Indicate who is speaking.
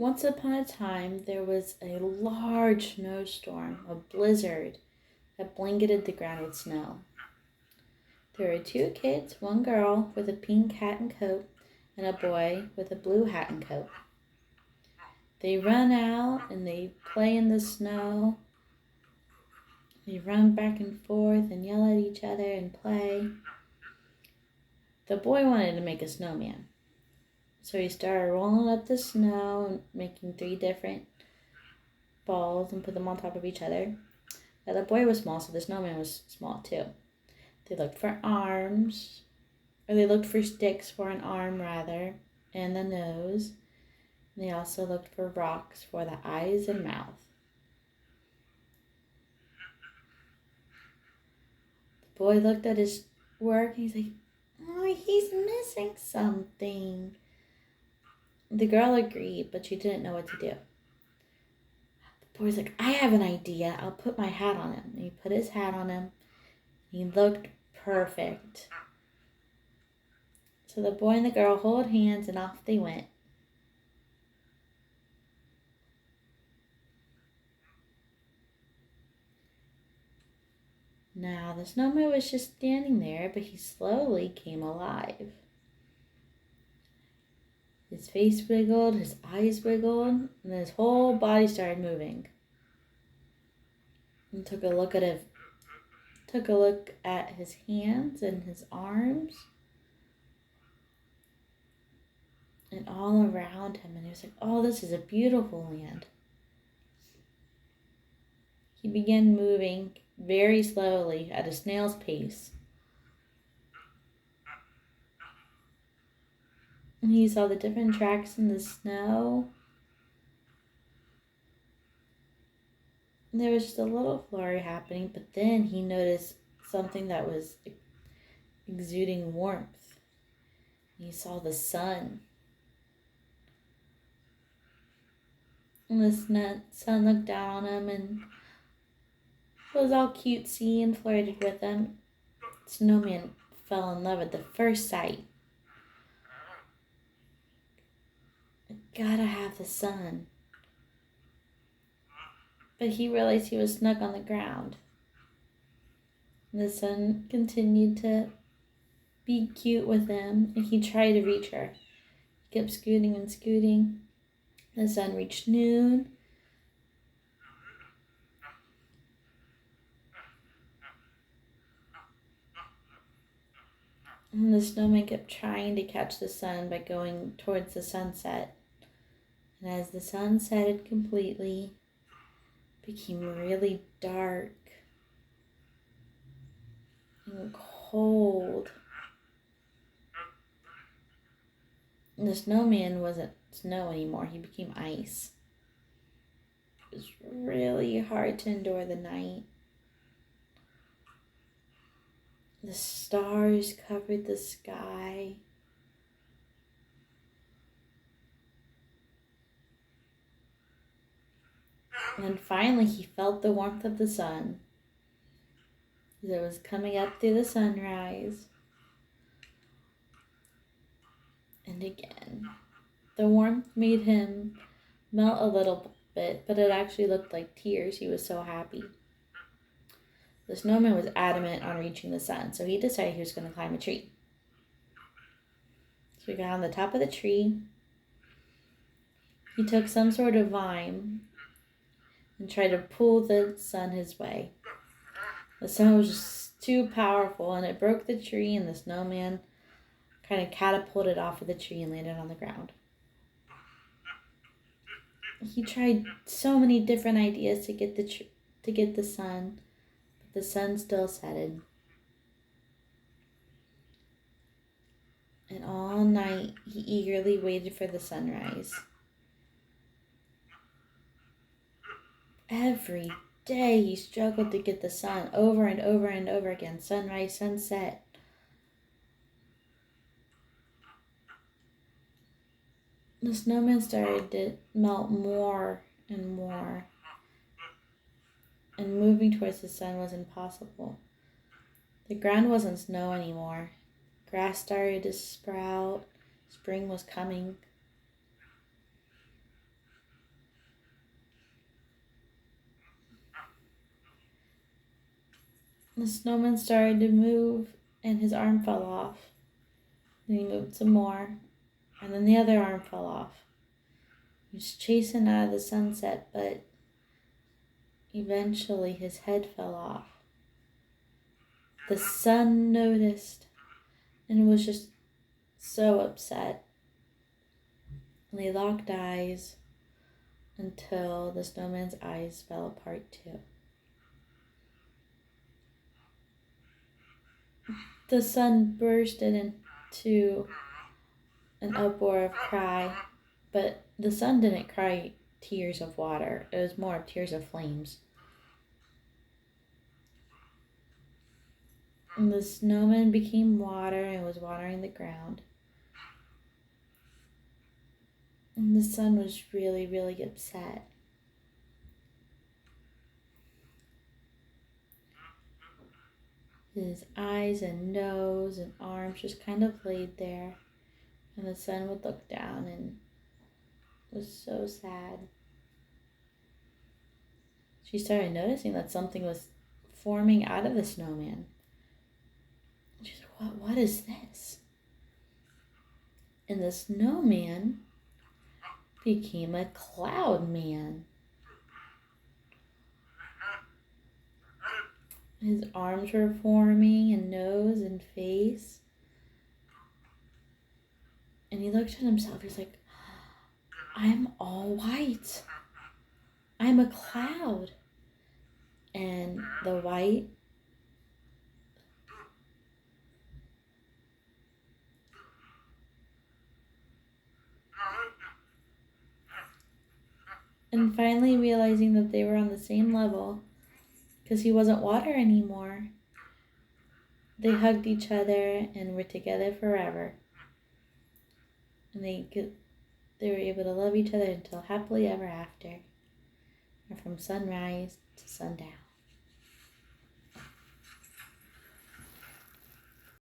Speaker 1: Once upon a time, there was a large snowstorm, a blizzard that blanketed the ground with snow. There were two kids, one girl with a pink hat and coat, and a boy with a blue hat and coat. They run out and they play in the snow. They run back and forth and yell at each other and play. The boy wanted to make a snowman. So he started rolling up the snow and making 3 different balls and put them on top of each other. Now the boy was small, so the snowman was small too. They looked for arms, or they looked for sticks for an arm rather, and the nose. And they also looked for rocks for the eyes and mouth. The boy looked at his work and he's like, "Oh, he's missing something." The girl agreed, but she didn't know what to do. The boy's like, "I have an idea. I'll put my hat on him." And he put his hat on him. He looked perfect. So the boy and the girl hold hands and off they went. Now the snowman was just standing there, but he slowly came alive. His face wiggled, his eyes wiggled, and his whole body started moving. And took a look at his hands and his arms and all around him, and he was like, "Oh, this is a beautiful land." He began moving very slowly at a snail's pace. And he saw the different tracks in the snow. And there was just a little flurry happening, but then he noticed something that was exuding warmth. He saw the sun. And the sun looked down on him and was all cutesy and flirted with him. Snowman fell in love at the first sight. "I gotta have the sun." But he realized he was stuck on the ground. And the sun continued to be cute with him, and he tried to reach her. He kept scooting and scooting. The sun reached noon. And the snowman kept trying to catch the sun by going towards the sunset. And as the sun setted completely, it became really dark and cold. And the snowman wasn't snow anymore. He became ice. It was really hard to endure the night. The stars covered the sky. And finally he felt the warmth of the sun as it was coming up through the sunrise. And again, the warmth made him melt a little bit, but it actually looked like tears. He was so happy. The snowman was adamant on reaching the sun, so he decided he was going to climb a tree. So he got on the top of the tree. He took some sort of vine and tried to pull the sun his way. The sun was just too powerful, and it broke the tree, and the snowman kind of catapulted off of the tree and landed on the ground. He tried so many different ideas to get the sun, but the sun still setted. And all night he eagerly waited for the sunrise. Every day he struggled to get the sun over and over and over again. Sunrise, sunset. The snowman started to melt more and more. And moving towards the sun was impossible. The ground wasn't snow anymore. Grass started to sprout. Spring was coming. The snowman started to move and his arm fell off. Then he moved some more, and then the other arm fell off. He was chasing out of the sunset, but eventually his head fell off. The sun noticed and was just so upset. And they locked eyes until the snowman's eyes fell apart too. The sun bursted into an uproar of cry, but the sun didn't cry tears of water. It was more tears of flames. And the snowman became water and was watering the ground. And the sun was really, really upset. His eyes and nose and arms just kind of laid there. And the sun would look down and was so sad. She started noticing that something was forming out of the snowman. She's like, what is this? And the snowman became a cloud man. His arms were forming and nose and face. And he looked at himself. He's like, I'm all white. I'm a cloud. And the white and finally realizing that they were on the same level because he wasn't water anymore, they hugged each other and were together forever. And they were able to love each other until happily ever after, or from sunrise to sundown.